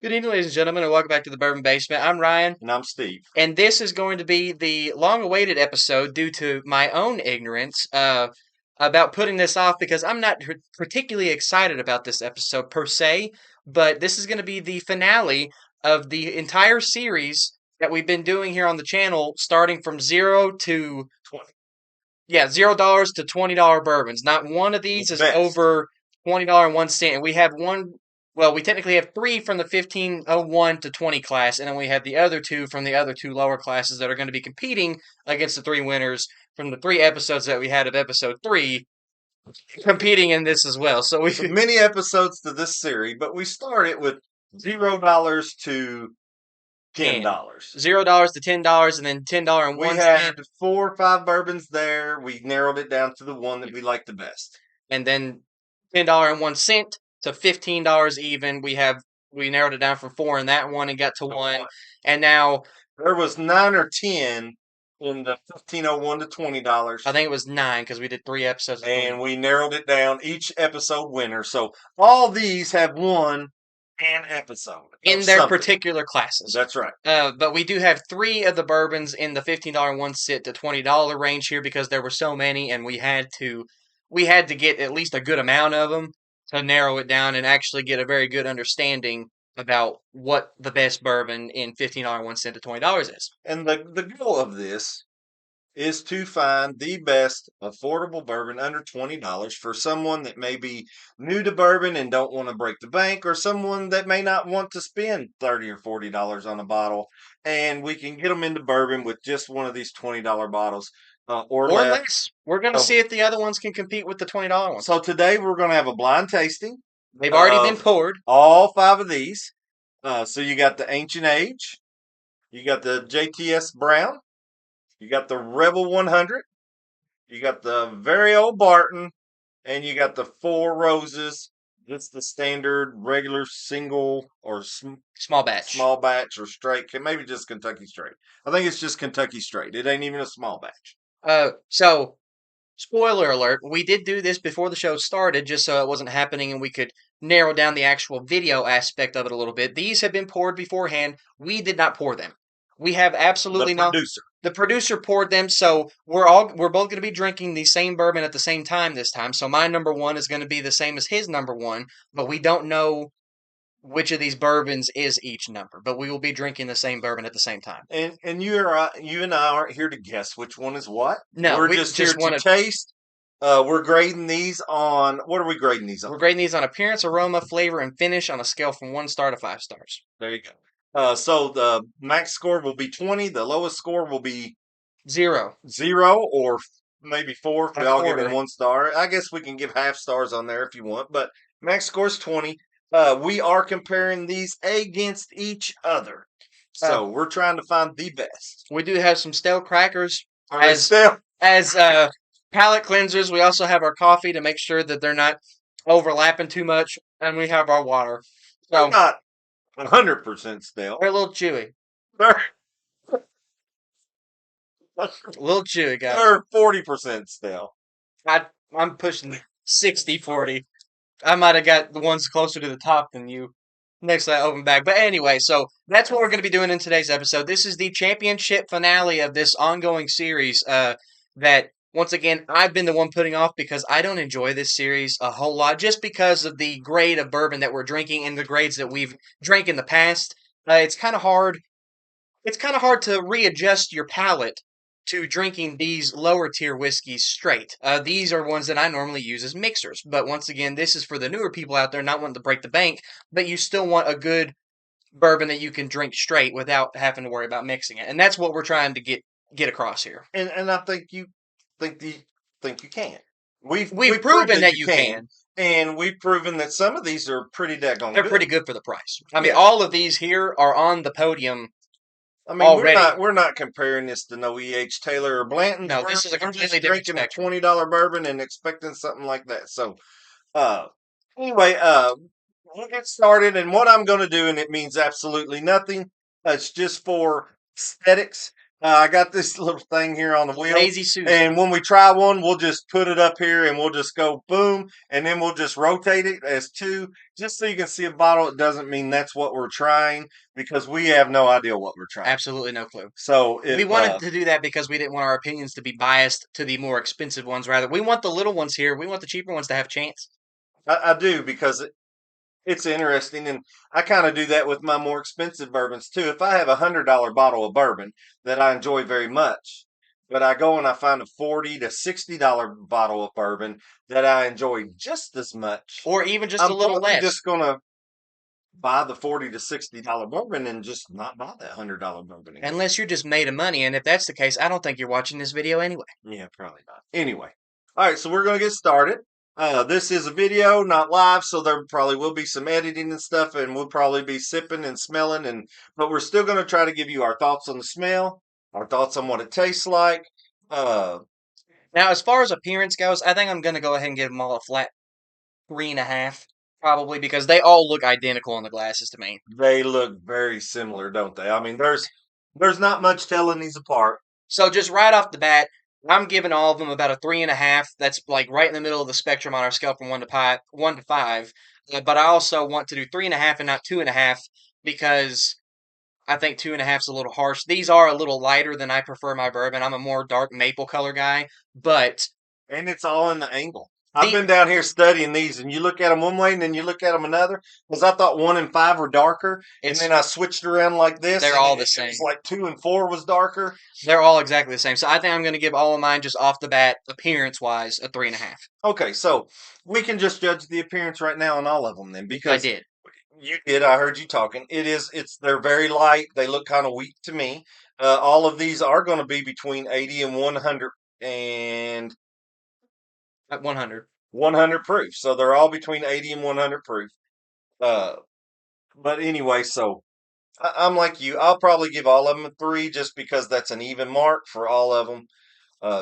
Good evening, ladies and gentlemen, and welcome back to the Bourbon Basement. I'm Ryan, And I'm Steve. and this is going to be the long-awaited episode due to my own ignorance about putting this off because I'm not particularly excited about this episode per se, but this is going to be the finale of the entire series that we've been doing here on the channel, starting from zero to $0 to $20 bourbons. Not one of The these is best. over $20.01. And we have one, well, we technically have three from the 1501 to 20 class, and then we have the other two from the other two lower classes that are going to be competing against the three winners from the three episodes that we had of episode three competing in this as well. So we So many episodes to this series, but we started with $0 to ten can dollars. $0 to $10, and then $10 and We 1 cent, had 4 or 5 bourbons there. We narrowed it down to the one that we liked the best. and then $10.01 to $15 even. We narrowed it down from four in that one and got to one. And now There was 9 or 10 in the 1501 to $20. I think it was nine because we did three episodes. And we narrowed it down each episode winner. So all these have won an episode in of their something. particular classes. That's right. But we do have three of the bourbons in the $15.01 to $20 range here because there were so many, and we had to get at least a good amount of them to narrow it down and actually get a very good understanding about what the best bourbon in $15.01 to $20 is. And the goal of this is to find the best affordable bourbon under $20 for someone that may be new to bourbon and don't want to break the bank, or someone that may not want to spend $30 or $40 on a bottle. And we can get them into bourbon with just one of these $20 bottles or Or less. less. We're going to So, see if the other ones can compete with the $20 ones. so today we're going to have a blind tasting They've already been of poured. all 5 of these. So you got the Ancient Age, you got the JTS Brown, you got the Rebel 100, you got the Very Old Barton, and you got the Four Roses. That's the standard regular single or Small batch. small batch or straight. Maybe just Kentucky straight. I think it's just Kentucky straight. It ain't even a small batch. So spoiler alert, we did do this before the show started just so it wasn't happening and we could narrow down the actual video aspect of it a little bit. These have been poured beforehand. We did not pour them. We have absolutely The no. producer. The producer poured them, so we're both going to be drinking the same bourbon at the same time this time. So my number one is going to be the same as his number one, but we don't know which of these bourbons is each number. But we will be drinking the same bourbon at the same time. And you and I aren't here to guess which one is what. No, We're we just here just want to to. taste. We're grading these on what are we grading these on? We're grading these on appearance, aroma, flavor, and finish on a scale from 1 star to 5 stars. There you go. So the max score will be 20. The lowest score will be 0. 0 or maybe 4 if we A all give quarter. him 1 star. I guess we can give half stars on there if you want, but max score is 20. We are comparing these against each other. So we're trying to find the best. We do have some stale crackers Are they as still? as palate cleansers. We also have our coffee to make sure that they're not overlapping too much, and we have our water. They're So not 100% stale. they're a little chewy. They're, A little chewy, guys. they're 40% stale. I'm pushing 60-40. I might have got the ones closer to the top than you next to that open bag. But anyway, so that's what we're going to be doing in today's episode. This is the championship finale of this ongoing series that, once again, I've been the one putting off because I don't enjoy this series a whole lot just because of the grade of bourbon that we're drinking and the grades that we've drank in the past. It's kind of hard. It's kind of hard to readjust your palate to drinking these lower tier whiskeys straight. These are ones that I normally use as mixers. But once again, this is for the newer people out there not wanting to break the bank, but you still want a good bourbon that you can drink straight without having to worry about mixing it. And that's what we're trying to get across here. And I think you think you can. We've proven that you can. And we've proven that some of these are pretty daggone They're good. pretty good for the price. I mean, Yeah. all of these here are on the podium. I mean, already. we're not comparing this to no E.H. Taylor or Blanton. No, this is a we're completely just different drinking a spectrum. $20 bourbon and expecting something like that. So, anyway, we'll get started. And what I'm going to do, and it means absolutely nothing. It's just for aesthetics. I got this little thing here on the wheel, Lazy Susan. and when we try one, we'll just put it up here and we'll just go boom, and then we'll just rotate it as two, just so you can see a bottle. It doesn't mean that's what we're trying because we have no idea what we're trying. Absolutely no clue. So We if wanted to do that because we didn't want our opinions to be biased to the more expensive ones. Rather, we want the little ones here. We want the cheaper ones to have a chance. I do because it's interesting, and I kind of do that with my more expensive bourbons too. If I have $100 bottle of bourbon that I enjoy very much, but I go and I find a $40 to $60 bottle of bourbon that I enjoy just as much, Or even just a I'm little probably less. just gonna buy the $40 to $60 bourbon and just not buy that $100 bourbon again. Unless you're just made of money. And if that's the case, I don't think you're watching this video anyway. Yeah, probably not. Anyway, all right, so we're gonna get started. This is a video, not live, so there probably will be some editing and stuff, and we'll probably be sipping and smelling, but we're still gonna try to give you our thoughts on the smell, our thoughts on what it tastes like. Uh, Now, as far as appearance goes, I think I'm going to go ahead and give them all a flat 3.5. Probably because they all look identical in the glasses to me. they look very similar, don't they? I mean, there's not much telling these apart. So just right off the bat, I'm giving all of them about a 3.5. That's like right in the middle of the spectrum on our scale from 1 to 5. But I also want to do 3.5 and not 2.5 because I think 2.5 is a little harsh. These are a little lighter than I prefer my bourbon. I'm a more dark maple color guy, but And it's all in the angle. I've the been down here studying these, and you look at them one way, and then you look at them another. Because I thought 1 and 5 were darker, and it's then I switched around like this, they're and all the it same. was like 2 and 4 was darker. They're all exactly the same. So I think I'm going to give all of mine just off the bat, appearance wise, a 3.5. Okay, so we can just judge the appearance right now on all of them then, I because did. you did. I heard you talking. They're very light. They look kind of weak to me. All of these are going to be between 80 and 100 and At 100. 100 proof. So they're all between 80 and 100 proof. Uh, but anyway, so I'm like you. I'll probably give all of them a 3 just because that's an even mark for all of them.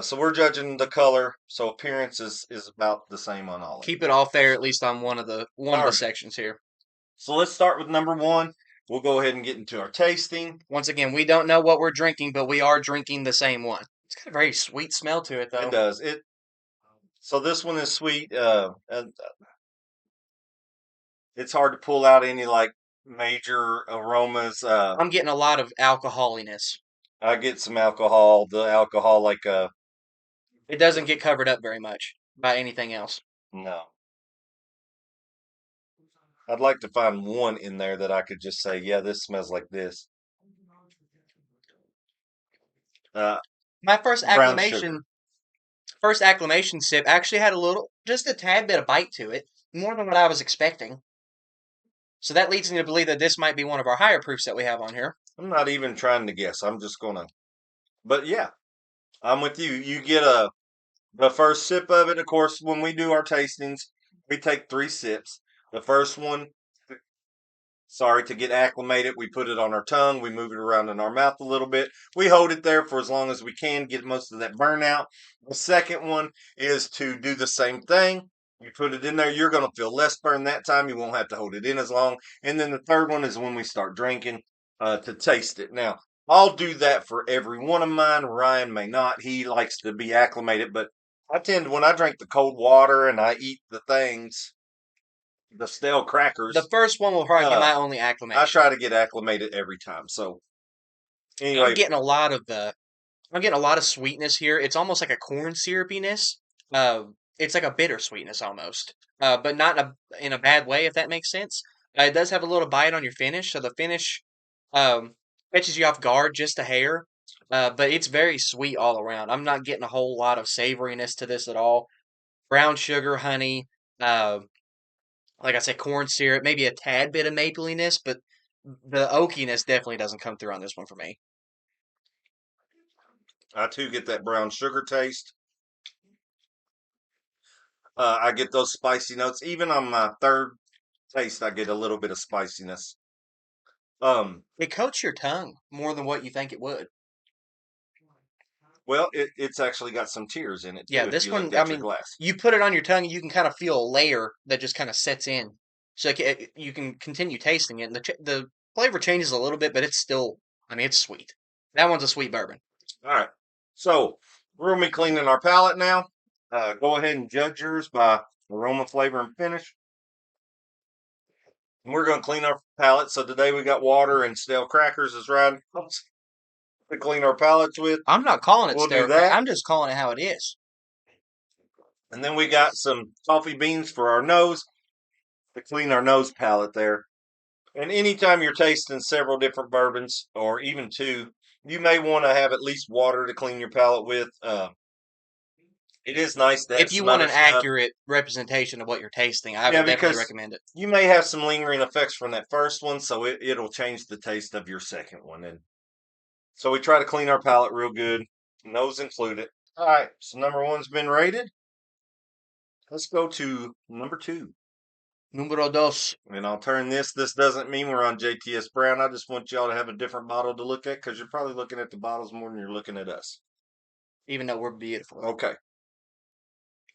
So we're judging the color. So appearance is about the same on all of them. Keep it all fair, at least on one of All the right. sections here. So let's start with number 1. We'll go ahead and get into our tasting. Once again, we don't know what we're drinking, but we are drinking the same one. It's got a very sweet smell to it, It though. does. So this one is sweet. And it's hard to pull out any like major aromas. I'm getting a lot of alcoholiness. I get some alcohol. The alcohol, like It doesn't get covered up very much by anything else. no. I'd like to find one in there that I could just say, yeah, this smells like this. Uh, My Brown sugar. first acclimation sip actually had just a tad bit of bite to it, more than what I was expecting. So that leads me to believe that this might be one of our higher proofs that we have on here. I'm not even trying to guess. I'm just gonna. But yeah, I'm with you. You get the first sip of it. Of course, when we do our tastings, we take 3 sips. The first one, sorry, to get acclimated, we put it on our tongue. We move it around in our mouth a little bit. We hold it there for as long as we can, get most of that burnout. The second one is to do the same thing. You put it in there, you're going to feel less burn that time. You won't have to hold it in as long. And then the third one is when we start drinking to taste it. Now, I'll do that for every one of mine. Ryan may not. He likes to be acclimated, but I tend to, when I drink the cold water and I eat the things, the stale The crackers, first one will probably be uh, my only I acclimation. try to get acclimated every time. So I'm anyway, getting a lot of I'm getting a lot of sweetness here. It's almost like a corn syrupiness. It's like a bitter sweetness almost, but not in a bad way, if that makes sense. It does have a little bite on your finish, so the finish um, catches you off guard just a hair. But it's very sweet all around. I'm not getting a whole lot of savoriness to this at all. Brown sugar, honey, uh, like I said, corn syrup, maybe a tad bit of mapliness, but the oakiness definitely doesn't come through on this one for me. I too get that brown sugar taste. I get those spicy notes. Even on my third taste, I get a little bit of spiciness. Um, It coats your tongue more than what you think it would. well, it's actually got some tears in it Yeah, too. If this you look one, I at your mean, glass, you put it on your tongue, you can kind of feel a layer that just kind of sets in. So you can continue tasting it, and the flavor changes a little bit, but it's still, I mean, it's sweet. That one's a sweet bourbon. All right. So we're gonna be cleaning our palate now. Go ahead and judge yours by aroma, flavor, and finish. And we're gonna clean our palate. So today we got water and stale crackers as right to clean our palates with. I'm not calling it We'll do stale crack. that. I'm just calling it how it is. And then we got some coffee beans for our nose to clean our nose palate there. And anytime you're tasting several different bourbons, or even two, you may want to have at least water to clean your palate with. It is nice to have If you some want other an stuff. accurate representation of what you're tasting, I Yeah, would definitely because recommend it. you may have some lingering effects from that first one, so it'll change the taste of your second one. And so we try to clean our palate real good, nose included. All right, so number one's been rated. Let's go to number two. Numero dos. And I'll turn this. This doesn't mean we're on JTS Brown. I just want y'all to have a different bottle to look at because you're probably looking at the bottles more than you're looking at us. Even though we're beautiful. Okay,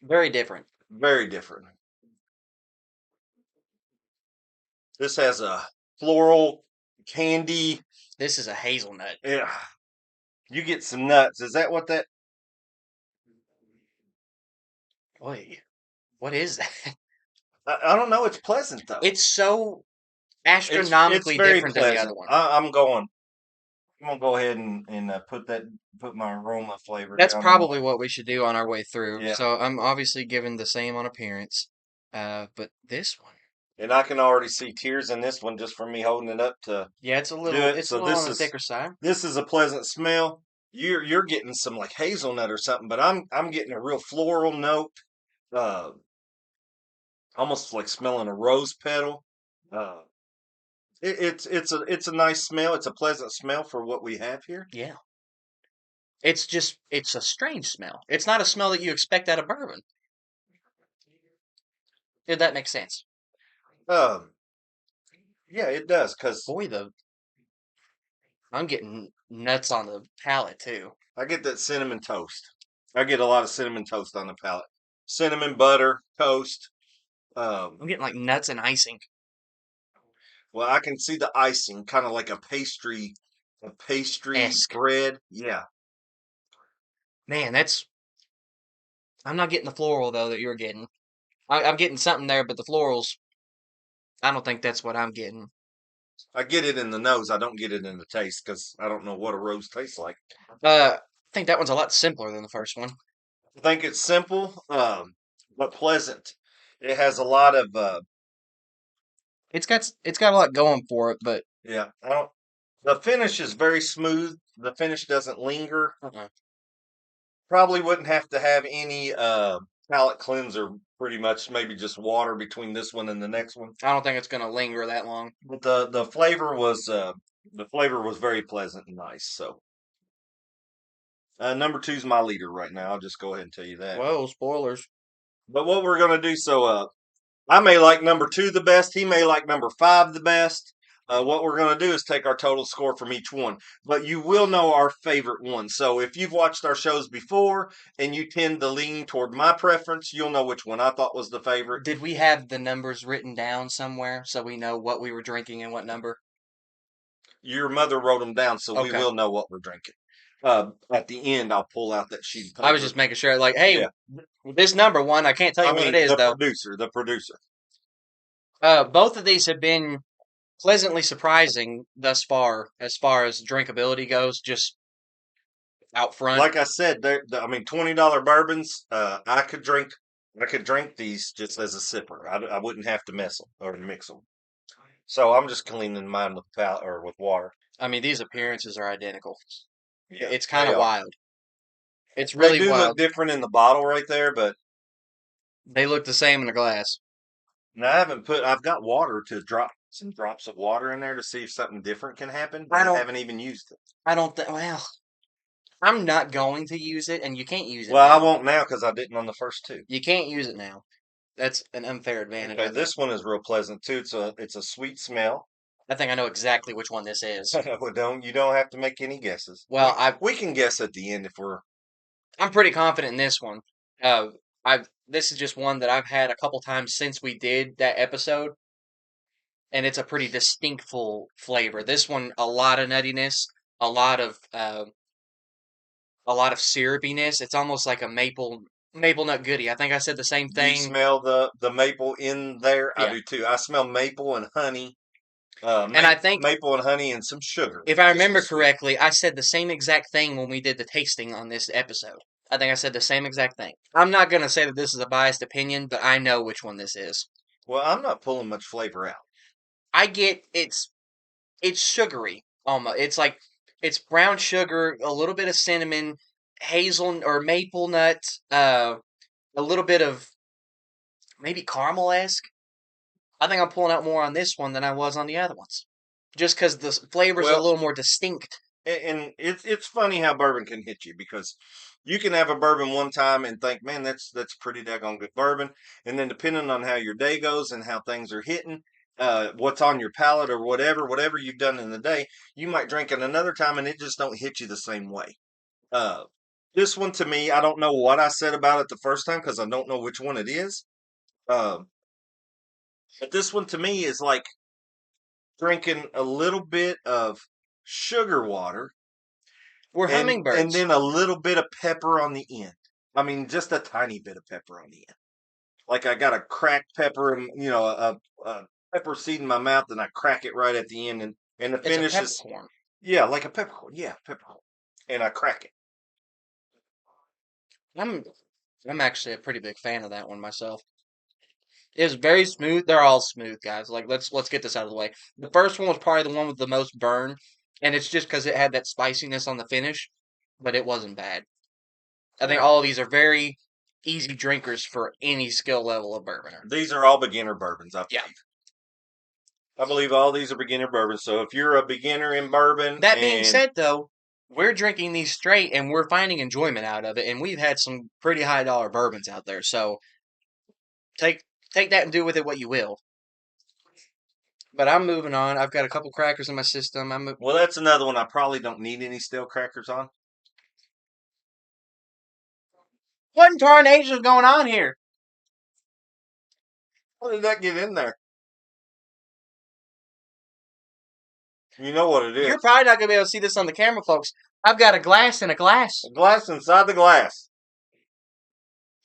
Very different. very different. This has a floral candy. This is a hazelnut. Yeah, you get some nuts. Is that what that? Boy, what is that? I don't know. It's pleasant though. It's so It's astronomically very different than the other pleasant. one. I'm going. I'm gonna go ahead and put my aroma flavor That's down on probably mine. what we should do on our way through. Yeah, So I'm obviously giving the same on appearance. But this one, and I can already see tears in this one just from me holding it up to yeah, do it. it's a So little on the thicker side. this is a pleasant smell. You're getting some like hazelnut or something, but I'm getting a real floral note. Uh, almost like smelling a rose petal. Uh, it's a nice smell. It's a pleasant smell for what we have here. Yeah. It's a strange smell. It's not a smell that you expect out of bourbon. If that makes sense. Um, yeah, it does because Boy, I'm getting nuts on the palate too. I get that cinnamon toast. I get a lot of cinnamon toast on the palate. Cinnamon butter toast. I'm getting like nuts and icing. Well, I can see the icing, kind of like a pastry Esque. bread. Yeah, Man, I'm not getting the floral though that you're getting. I'm getting something there, but the florals, I don't think that's what I'm getting. I get it in the nose. I don't get it in the taste because I don't know what a rose tastes like. I think that one's a lot simpler than the first one. I think it's simple, but pleasant. It has a lot of It's got a lot going for it, but yeah. I don't. The finish is very smooth. The finish doesn't linger. uh-uh. Probably wouldn't have to have any palate cleanser. Pretty much, maybe just water between this one and the next one. I don't think it's gonna linger that long. But the flavor was very pleasant and nice. So number two's my leader right now. I'll just go ahead and tell you that. Whoa, spoilers. But what we're gonna do, so I may like number two the best. He may like number five the best. What we're going to do is take our total score from each one, but you will know our favorite one. So if you've watched our shows before and you tend to lean toward my preference, you'll know which one I thought was the favorite. Did we have the numbers written down somewhere so we know what we were drinking and what number? Your mother wrote them down, so we Okay. will know what we're drinking. At the end, I'll pull out that sheet of paper. I was just making sure, like, hey, Yeah. this number one, I can't tell you what it is, the though. the producer. Both of these have been pleasantly surprising thus far as drinkability goes, just out front. Like I said, I mean, $20 bourbons. I could drink these just as a sipper. I wouldn't have to mess them or mix them. So I'm just cleaning mine with or with water. I mean, these appearances are identical. Yeah, It's kind of they are. wild. It's They really do look wild. different in the bottle right there, but They look the same in the glass. and I've got water to drop some drops of water in there to see if something different can happen. I I don't. haven't even used it. I don't think. Well, I'm not going to use it, and you can't use it Well, I now. won't now because I didn't on the first two. You can't use it now. That's an unfair advantage. Okay, this one is real pleasant too. It's a sweet smell. I think I know exactly which one this is. Well, you don't have to make any guesses. Well, We can guess at the end if we're I'm pretty confident in this one. Uh, this is just one that I've had a couple times since we did that episode, and it's a pretty distinctful flavor. This one, a lot of nuttiness, a lot of a lot of syrupiness. It's almost like a maple nut goodie. I think I said the same Do you thing. smell the maple in there? I Yeah. do too. I smell maple and honey. And I think Maple and honey and some sugar, if I just a remember sweet. correctly, I said the same exact thing when we did the tasting on this episode. I think I said the same exact thing. I'm not going to say that this is a biased opinion, but I know which one this is. Well, I'm not pulling much flavor out. I get it's sugary almost. It's like it's brown sugar, a little bit of cinnamon, hazel or maple nuts, a little bit of maybe caramel esque. I think I'm pulling out more on this one than I was on the other ones, just because the flavors are a Well, little more distinct. and it's funny how bourbon can hit you because you can have a bourbon one time and think, man, that's pretty daggone good bourbon, and then depending on how your day goes and how things are hitting, what's on your palate or whatever you've done in the day, you might drink it another time and it just don't hit you the same way. Uh, this one to me, I don't know what I said about it the first time because I don't know which one it is. Um, but this one to me is like drinking a little bit of sugar water We're and hummingbirds. then a little bit of pepper on the end. I mean, just a tiny bit of pepper on the end. Like I got a cracked pepper and a pepper seed in my mouth, and I crack it right at the end, and the It's a finish is peppercorn. yeah, like a peppercorn, yeah, peppercorn, and I crack it. I'm I'm actually a pretty big fan of that one myself. It was very smooth. They're all smooth, guys. Like let's get this out of the way. The first one was probably the one with the most burn, and it's just because it had that spiciness on the finish, but it wasn't bad. I think Yeah, all of these are very easy drinkers for any skill level of bourboner. these are all beginner bourbons, I Yeah. believe. I believe all these are beginner bourbons. So if you're a beginner in bourbon That being and said, though, we're drinking these straight and we're finding enjoyment out of it, and we've had some pretty high dollar bourbons out there. So take take that and do with it what you will. But I'm moving on. I've got a couple crackers in my system. well, that's another one I probably don't need any stale crackers on. What in tarnation is going on here? How did that get in there? You know what it You're is. probably not gonna be able to see this on the camera, folks. I've got a glass in a glass. A glass inside the glass.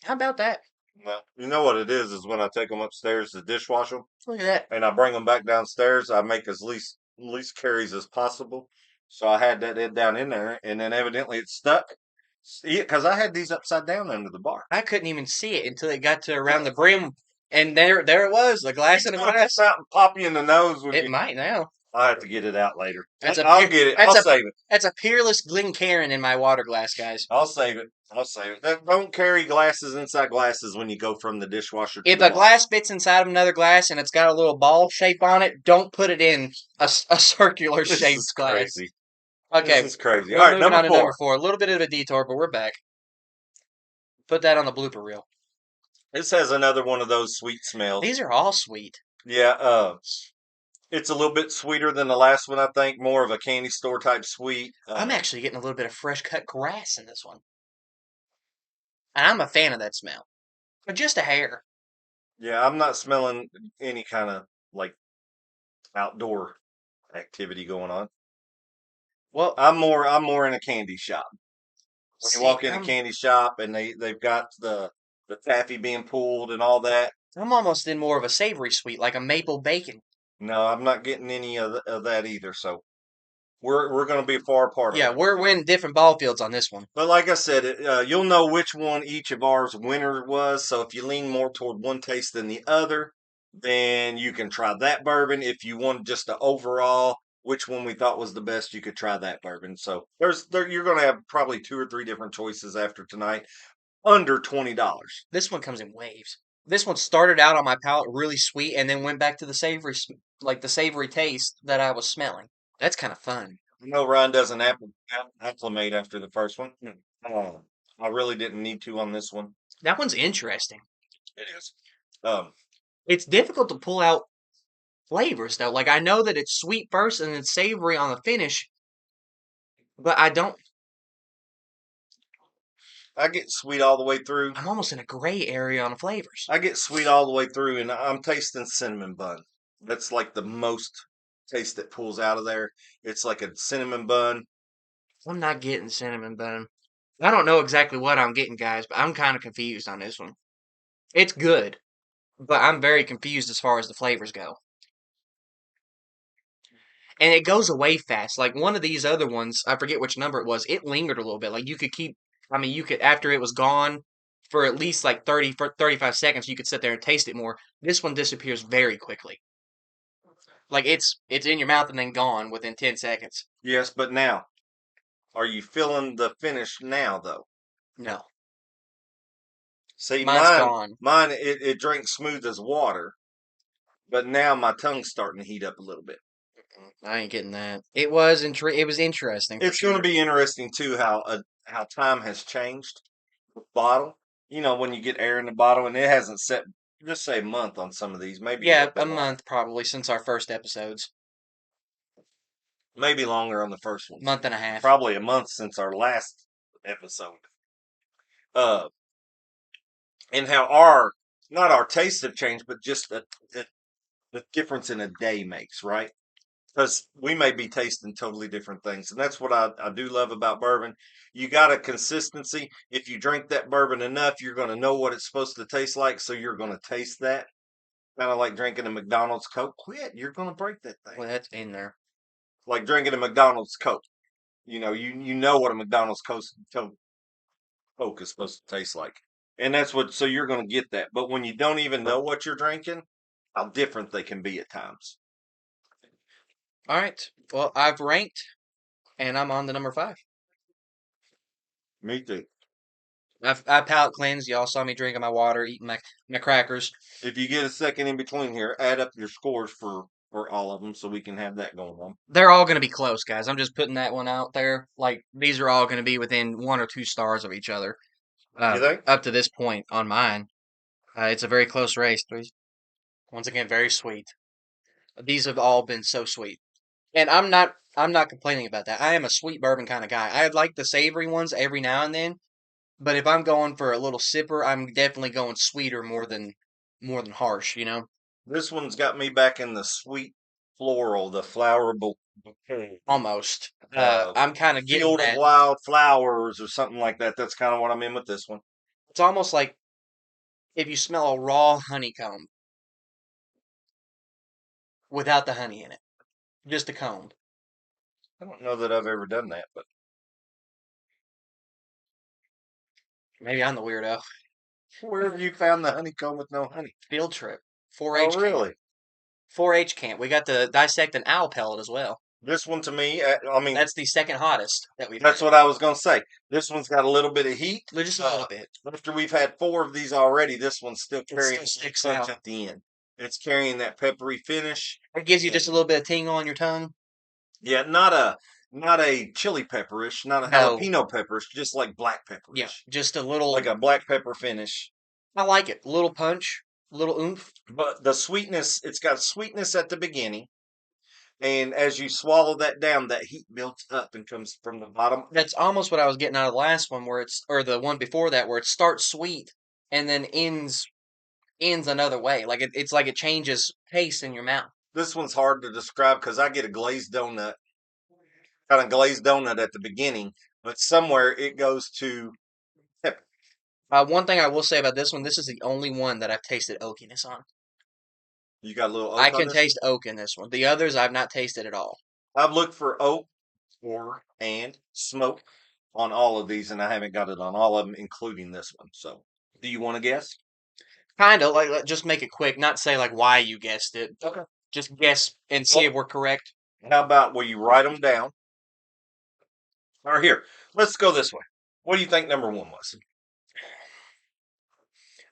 How about that? Well, you know what it is when I take them upstairs to dishwash them Look at that. and I bring them back downstairs. I make as least carries as possible. So I had that down in there, and then evidently it stuck. Because I had these upside down under the bar. I couldn't even see it until it got to around the brim, and there it was, a glass in a It's gonna glass. come out and pop you in the nose when It you. might now. I'll have to get it out later. That's a I'll get it. that's I'll a save it. that's a peerless Glencairn in my water glass, guys. I'll save it. I'll save it. Don't carry glasses inside glasses when you go from the dishwasher to If the a water. glass fits inside of another glass and it's got a little ball shape on it, don't put it in a circular This shaped is glass. crazy. Okay, This is crazy. All we're right, moving on number to number 4. 4. A little bit of a detour, but we're back. Put that on the blooper reel. This has another one of those sweet smells. These are all sweet. Yeah, it's a little bit sweeter than the last one, I think. More of a candy store type sweet. I'm actually getting a little bit of fresh cut grass in this one. And I'm a fan of that smell. But just a hair. Yeah, I'm not smelling any kind of like outdoor activity going on. Well, I'm more in a candy shop. When you see, walk in a candy shop and they've got the taffy being pulled and all that. I'm almost in more of a savory sweet, like a maple bacon. No, I'm not getting any of that either. So we're going to be far apart on Yeah, that. we're winning different ball fields on this one. But like I said, you'll know which one each of ours winner was. So if you lean more toward one taste than the other, then you can try that bourbon. If you want just the overall, which one we thought was the best, you could try that bourbon. So you're going to have probably 2 or 3 different choices after tonight, under $20. This one comes in waves. This one started out on my palate really sweet and then went back to the savory, like the savory taste that I was smelling. That's kind of fun. No, Ryan doesn't acclimate after the first one. I really didn't need to on this one. That one's interesting. It is. Um, It's difficult to pull out flavors though. Like I know that it's sweet first and then savory on the finish, but I don't. I get sweet all the way through. I'm almost in a gray area on the flavors. I get sweet all the way through, and I'm tasting cinnamon bun. That's like the most taste that pulls out of there. It's like a cinnamon bun. I'm not getting cinnamon bun. I don't know exactly what I'm getting, guys, but I'm kind of confused on this one. It's good, but I'm very confused as far as the flavors go. And it goes away fast. Like one of these other ones, I forget which number it was, it lingered a little bit. Like you could keep, I mean, you could, after it was gone for at least like 30, for 35 seconds, you could sit there and taste it more. This one disappears very quickly. Like it's in your mouth and then gone within 10 seconds. Yes, but now, are you feeling the finish now though? No, See, mine's mine, gone. mine, it drinks smooth as water, but now my tongue's starting to heat up a little bit. I ain't getting that. It was interesting for It's going to sure. be interesting too how time has changed with bottle. You know, when you get air in the bottle and it hasn't set, just say a month on some of these, maybe a Yeah, little a bit longer, month probably since our first episodes. maybe longer on the first ones. Month and a half. Probably a month since our last episode. Uh, and how our not our tastes have changed, but just the difference in a day makes, right? Because we may be tasting totally different things. And that's what I do love about bourbon. You got a consistency. If you drink that bourbon enough, you're going to know what it's supposed to taste like. So you're going to taste that. Kind of like drinking a McDonald's Coke. Quit. You're going to break that thing. Well, that's in there. Like drinking a McDonald's Coke. You know what a McDonald's Coke is supposed to taste like. And that's what, so you're going to get that. But when you don't even know what you're drinking, how different they can be at times. All right. Well, I've ranked, and I'm on to number 5. Me too. I palate cleansed. Y'all saw me drinking my water, eating my crackers. If you get a second in between here, add up your scores for all of them so we can have that going on. They're all going to be close, guys. I'm just putting that one out there. Like these are all going to be within 1 or 2 stars of each other. You think? Up to this point on mine, it's a very close race. Once again, very sweet. These have all been so sweet, and I'm not complaining about that. I am a sweet bourbon kind of guy. I like the savory ones every now and then, but if I'm going for a little sipper, I'm definitely going sweeter more than harsh. This one's got me back in the sweet floral, the flower bouquet, Almost. uh, I'm kind of getting field of that. wild flowers or something like that. That's kind of what I'm in with this one. It's almost like if you smell a raw honeycomb without the honey in it, just a comb. I don't know that I've ever done that, but Maybe I'm the weirdo. where have you found the honeycomb with no honey? Field trip, Oh, 4-H camp, really? 4-H camp. We got to dissect an owl pellet as well. This one to me, I mean, That's the second hottest that we've that's had. what I was going to say. This one's got a little bit of heat. Just a little bit. After we've had 4 of these already, this one's still It carrying still sticks punch out. at the end. It's carrying that peppery finish. It gives you just a And little bit of tingle on your tongue. yeah, not a chili pepperish, not a No, jalapeno pepperish, just like black yeah, pepperish, just a like little. a black pepper finish. I like it. A little punch, a little oomph. But the sweetness, it's got sweetness at the beginning, and as you swallow that down, that heat builds up and comes from the bottom. That's almost what I was getting out of the last one, or the one before that, where it starts sweet and then ends another way. Like it's like it changes pace in your mouth. This one's hard to describe because I get a glazed donut, kind of glazed donut at the beginning, but somewhere it goes to pepper. One thing I will say about this one, this is the only one that I've tasted oakiness on. You got a little I oak on can this one? taste oak in this one. The others I've not tasted at all. I've looked for oak or and smoke on all of these, and I haven't got it on all of them, including this one. So, do you want to guess? Kind of like just make it quick, not say like why you guessed it. Okay. Just guess and see Well, if we're correct. how about will you write them down? Or here, let's go this way. What do you think number one was?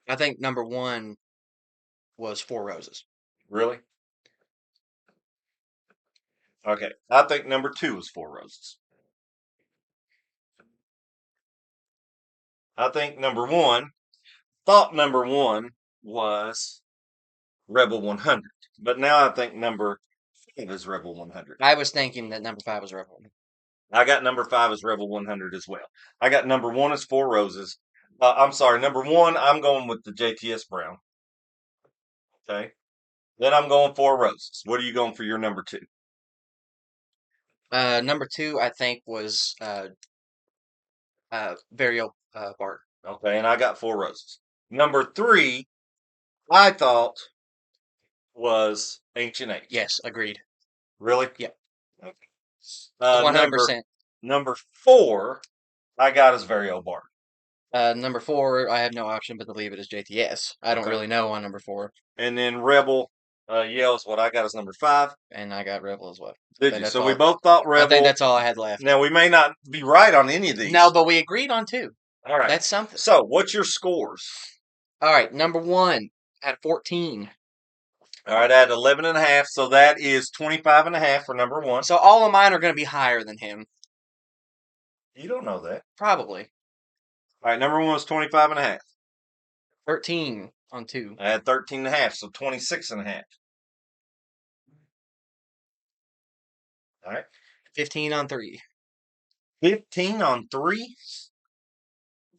I think number 1 was Four Roses. Really? Okay. I think number two was Four Roses. I think number one was Rebel 100. But now I think number five is Rebel 100. I was thinking that number 5 was Rebel. I got number five as Rebel 100 as well. I got number one as Four Roses. I'm sorry, number one, I'm going with the JTS Brown. Okay. Then I'm going Four Roses. What are you going for your number two? Number 2 I think was Very old Bart. Okay, and I got Four Roses. Number 3, I thought was Ancient Age. Yes, agreed. Really? Yep. Okay. 100%. Number 4, I got as Very Old Bart. Number 4, I have no option but to leave it as JTS. I don't Okay. really know on number 4, And then Rebel Yell is what I got as number 5. and I got Rebel as well. Did think you? that's So we all- both thought I think Rebel. that's all I had left. Now we may not be right on any of these. No, but we agreed on 2. All right. That's something. So what's your scores? All right, number 1 at 14. All right, I had 11.5, so that is 25.5 for number 1. So all of mine are going to be higher than him. You don't know that. Probably. All right, number 1 was 25.5. 13 on 2. I had 13.5, so 26.5. All right. 15 on 3. 15 on 3.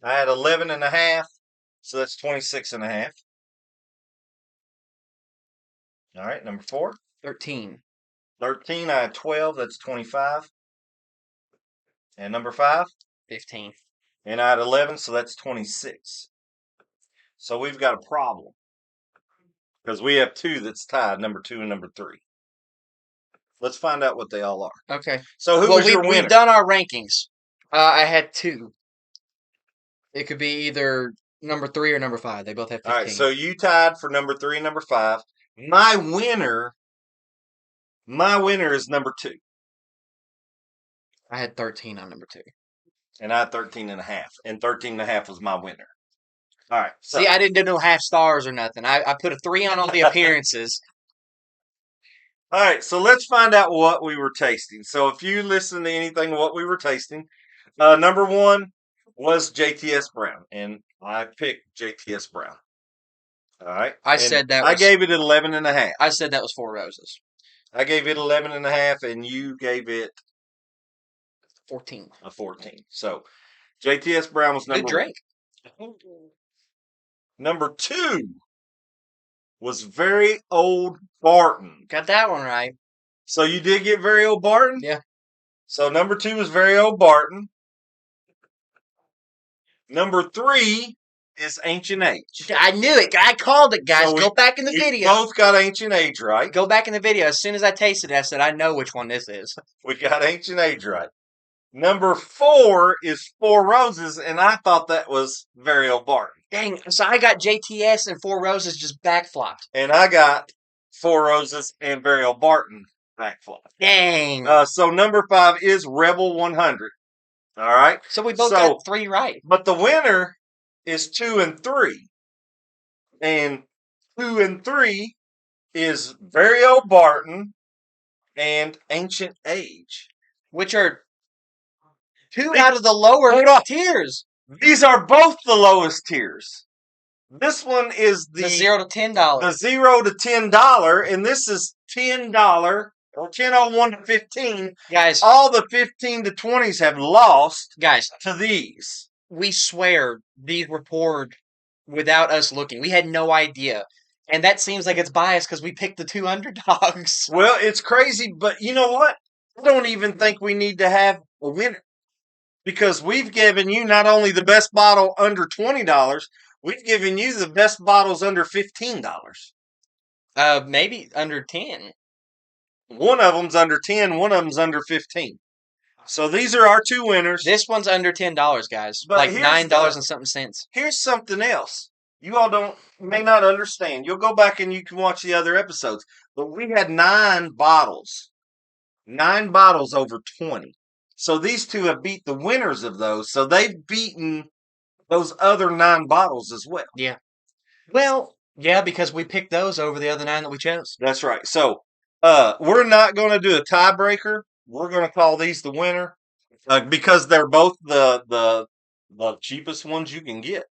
I had 11.5, so that's 26.5. All right, number 4. 13. 13, I had 12, that's 25. And number 5. 15. And I had 11, so that's 26. So we've got a problem. Because we have 2 that's tied, number 2 and number 3. Let's find out what they all are. Okay. So who was your winner? We've done our rankings. I had 2. It could be either number 3 or number 5. They both have 15. All right, so you tied for number 3 and number 5. My winner is number 2. I had 13 on number 2. And I had 13.5. And 13.5 was my winner. All right. So. See, I didn't do no half stars or nothing. I put a 3 on all the appearances. All right, so let's find out what we were tasting. So if you listen to anything what we were tasting, number 1 was JTS Brown, and I picked JTS Brown. All right. I gave it 11.5. I said that was Four Roses. I gave it 11.5, and you gave it 14. a 14. So JTS Brown was number Good drink. 1. Number 2 was Very Old Barton. Got that one right. So you did get Very Old Barton? Yeah. So number 2 was Very Old Barton. Number 3 is Ancient Age. I knew it. I called it, guys. So Go back in the we video. both got Ancient Age right. Go back in the video. As soon as I tasted it, I said, I know which one this is. We got Ancient Age right. Number 4 is Four Roses, and I thought that was Very Old Barton. Dang. So I got JTS and Four Roses just backflopped. And I got Four Roses and Very Old Barton backflop. Dang. So number 5 is Rebel 100. All right. So we both got 3 right. But the winner is 2 and 3. And 2 and 3 is Very Old Barton and Ancient Age. Which are 2 out of the lower tiers. These are both the lowest tiers. This one is The $0 to $10. the $0 to $10, and this is $10 or 10.01 to 15. Guys, All the 15 to 20s have lost guys, to these. we swear these were poured without us looking. We had no idea. And that seems like it's biased because we picked the 2 underdogs. Well, it's crazy, but you know what? I don't even think we need to have a winner. Because we've given you not only the best bottle under $20, we've given you the best bottles under $15. Maybe under 10. One of them's under 10, one of them's under 15. So these are our 2 winners. This one's under $10, guys. But like here's $9 and something cents. Here's something else. You all may not understand. You'll go back and you can watch the other episodes. But we had 9 bottles. 9 bottles over 20. So these 2 have beat the winners of those. So they've beaten those other 9 bottles as well. Yeah. Well, yeah, because we picked those over the other 9 that we chose. That's right. So we're not going to do a tiebreaker. We're going to call these the winner because they're both the cheapest ones you can get.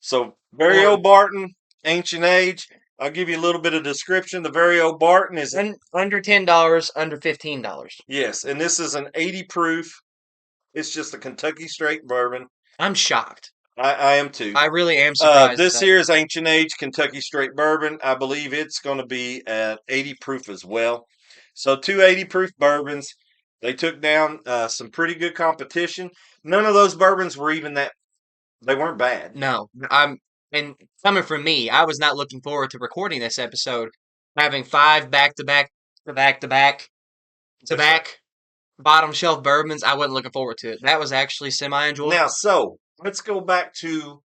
So Very Old Barton, Ancient Age. I'll give you a little bit of description. The Very Old Barton is under $10, under $15. Yes, and this is an 80 proof. It's just a Kentucky straight bourbon. I'm shocked. I am too. I really am surprised. This here is Ancient Age Kentucky straight bourbon. I believe it's going to be at 80 proof as well. So 2 80 proof bourbons. They took down some pretty good competition. None of those bourbons were even that. They weren't bad. No, and coming from me, I was not looking forward to recording this episode, having five back to back to back to back to That's right. back bottom shelf bourbons. I wasn't looking forward to it. That was actually semi Now, enjoyable. so let's go back to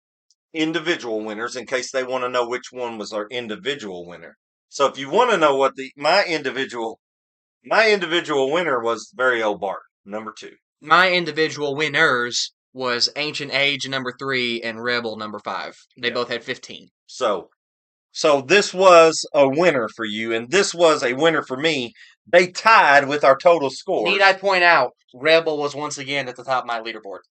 individual winners in case they want to know which one was our individual winner. So if you want to know what my individual winner was very old Bart, number 2. My individual winners was Ancient Age #3 and Rebel #5. They Yeah. both had 15. So this was a winner for you, and this was a winner for me. They tied with our total scores. Need I point out, Rebel was once again at the top of my leaderboard.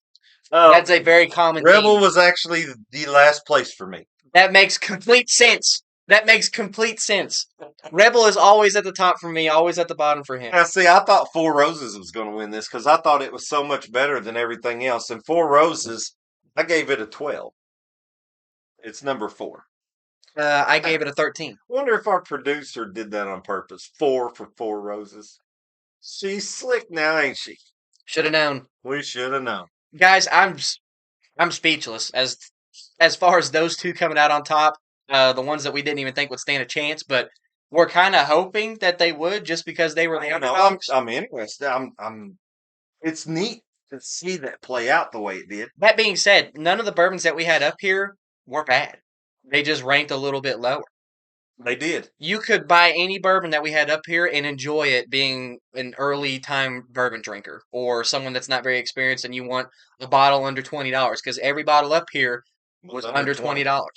Uh, That's a very common Rebel theme. was actually the last place for me. That makes complete sense. That makes complete sense. Rebel is always at the top for me, always at the bottom for him. Now, see, I thought Four Roses was going to win this because I thought it was so much better than everything else. And Four Roses, I gave it a 12. It's number 4. I gave it a 13. Wonder if our producer did that on purpose. 4 for Four Roses. She's slick now, ain't she? Should have known. We should have known. Guys, I'm speechless as far as those two coming out on top. The ones that we didn't even think would stand a chance, but we're kind of hoping that they would just because they were the underdogs. I'm interested. It's neat to see that play out the way it did. That being said, none of the bourbons that we had up here were bad. They just ranked a little bit lower. They did. You could buy any bourbon that we had up here and enjoy it being an early time bourbon drinker or someone that's not very experienced and you want a bottle under $20 because every bottle up here was under $20.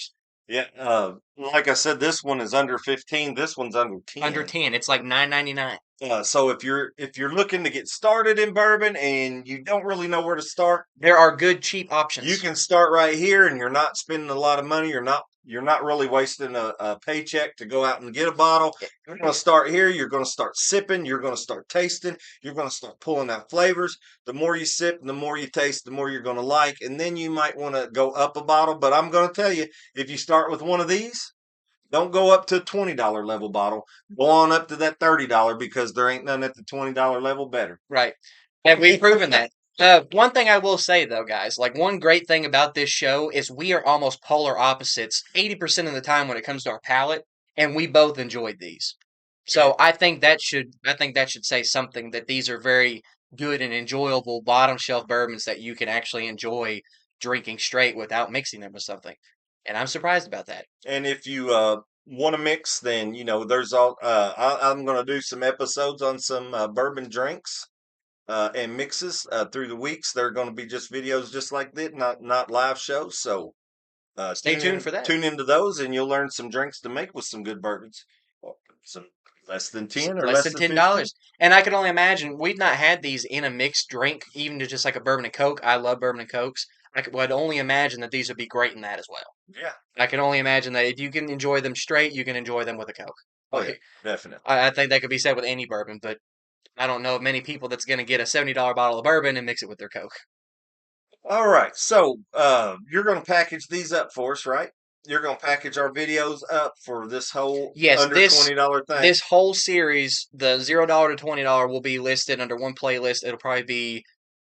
Yeah, like I said, this one is under 15. This one's under 10. Under 10. It's like $9.99. So if you're looking to get started in bourbon and you don't really know where to start, There are good cheap options. you can start right here, and you're not spending a lot of money. You're not really wasting a paycheck to go out and get a bottle. You're going to start here. You're going to start sipping. You're going to start tasting. You're going to start pulling out flavors. The more you sip, the more you taste, the more you're going to like. And then you might want to go up a bottle. But I'm going to tell you, if you start with one of these, don't go up to a $20 level bottle. Go on up to that $30 because there ain't none at the $20 level better. Right. And we've proven that. One thing I will say, though, guys, like one great thing about this show is we are almost polar opposites 80% of the time when it comes to our palate, and we both enjoyed these. So I think that should say something that these are very good and enjoyable bottom shelf bourbons that you can actually enjoy drinking straight without mixing them with something. And I'm surprised about that. And if you want to mix, then there's all. I'm going to do some episodes on some bourbon drinks and mixes through the weeks. They're going to be just videos just like this, not live shows. So Stay tuned for that. Tune into those, and you'll learn some drinks to make with some good bourbons. Some less than 10 or Less than $10. $10. And I can only imagine we've not had these in a mixed drink, even to just like a bourbon and coke. I love bourbon and cokes. Would only imagine that these would be great in that as well. Yeah. I can only imagine that if you can enjoy them straight, you can enjoy them with a coke. Oh yeah, definitely. I think that could be said with any bourbon, but I don't know of many people that's going to get a $70 bottle of bourbon and mix it with their coke. All right, so you're going to package these up for us, right? You're going to package our videos up for this whole under $20 thing. This whole series, the $0 to $20 will be listed under one playlist. It'll probably be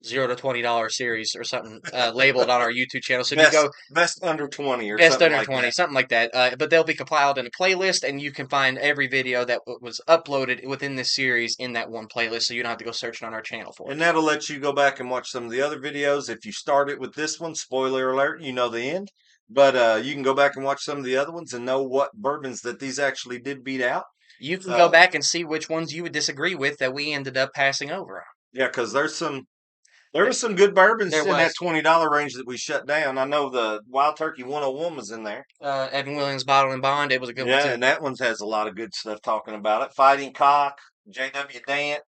$0 to $20 series or something labeled on our YouTube channel. So if you go best under 20 or best something under like 20, that. something like that. But they'll be compiled in a playlist, and you can find every video that was uploaded within this series in that one playlist. So you don't have to go searching on our channel for it. And that'll let you go back and watch some of the other videos. If you started with this one, spoiler alert, you know the end. But you can go back and watch some of the other ones and know what bourbons that these actually did beat out. You can go back and see which ones you would disagree with that we ended up passing over on. Yeah, because there was some good bourbons in that $20 range that we shut down. I know the Wild Turkey 101 was in there. Evan Williams Bottle and Bond, it was a good one too. Yeah, and that one has a lot of good stuff talking about it. Fighting Cock, J.W. Dant.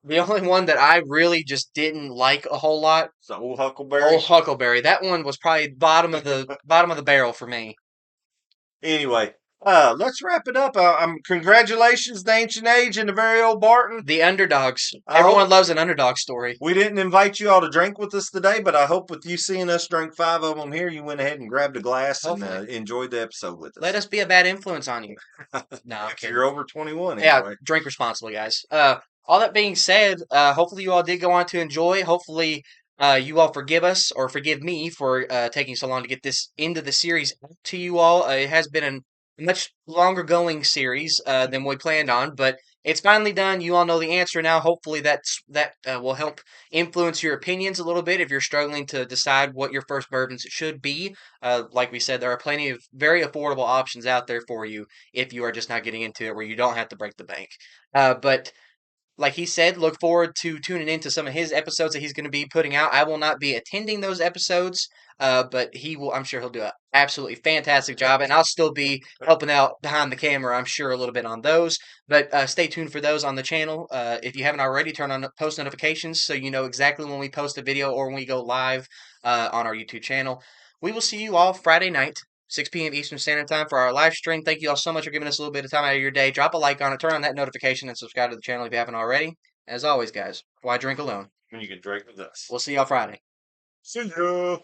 The only one that I really just didn't like a whole lot, It's the Old Huckleberry. Old Huckleberry. That one was probably bottom of the barrel for me. Anyway, let's wrap it up. Congratulations to Ancient Age and the very old Barton. The underdogs. Everyone loves an underdog story. We didn't invite you all to drink with us today, but I hope with you seeing us drink 5 of them here, you went ahead and grabbed a glass and enjoyed the episode with us. Let us be a bad influence on you. No, if you're over 21, yeah, anyway. drink responsibly, guys. all that being said, hopefully you all did go on to enjoy. Hopefully, you all forgive us or forgive me for taking so long to get this into the series to you all. It has been a much longer going series than we planned on, but it's finally done. You all know the answer now. Hopefully, that will help influence your opinions a little bit if you're struggling to decide what your first bourbons should be. Like we said, there are plenty of very affordable options out there for you if you are just not getting into it, where you don't have to break the bank. But like he said, look forward to tuning into some of his episodes that he's going to be putting out. I will not be attending those episodes, but he will. I'm sure he'll do an absolutely fantastic job, and I'll still be helping out behind the camera. I'm sure a little bit on those, but stay tuned for those on the channel. If you haven't already, turn on post notifications so you know exactly when we post a video or when we go live on our YouTube channel. We will see you all Friday night. 6 p.m. Eastern Standard Time for our live stream. Thank you all so much for giving us a little bit of time out of your day. Drop a like on it, turn on that notification, and subscribe to the channel if you haven't already. As always, guys, why drink alone? When you can drink with us. We'll see y'all Friday. See ya.